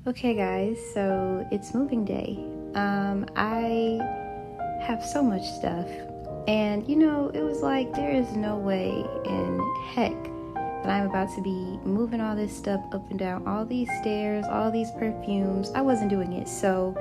Okay guys, so it's moving day. I have so much stuff, and it was like there is no way in heck that I'm about to be moving all this stuff up and down all these stairs, all these perfumes. I wasn't doing it, so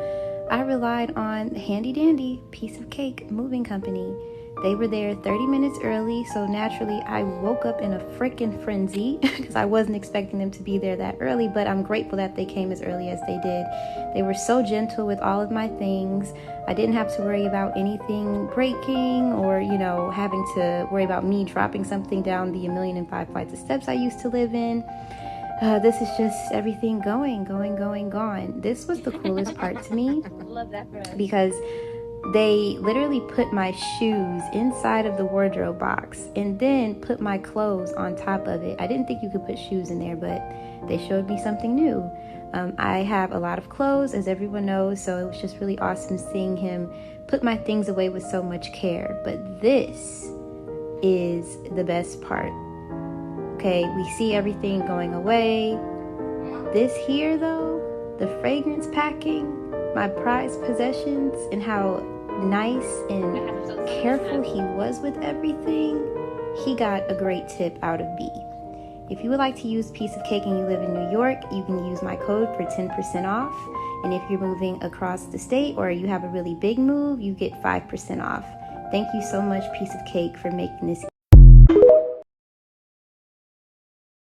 I relied on the handy dandy Piece of Cake moving company. They were there 30 minutes early, so naturally I woke up in a freaking frenzy because I wasn't expecting them to be there that early, but I'm grateful that they came as early as they did. They were so gentle with all of my things. I didn't have to worry about anything breaking or, having to worry about me dropping something down the 1,000,005 flights of steps I used to live in. This is just everything gone. This was the coolest part to me. Love that for us. Because they literally put my shoes inside of the wardrobe box and then put my clothes on top of it. I didn't think you could put shoes in there, but they showed me something new. I have a lot of clothes, as everyone knows, so it was just really awesome seeing him put my things away with so much care. But this is the best part. Okay, we see everything going away. This here, though, the fragrance packing, my prized possessions, and how nice and careful he was with everything, he got a great tip out of me. If you would like to use Piece of Cake and you live in New York, you can use my code for 10% off. And if you're moving across the state or you have a really big move, you get 5% off. Thank you so much, Piece of Cake, for making this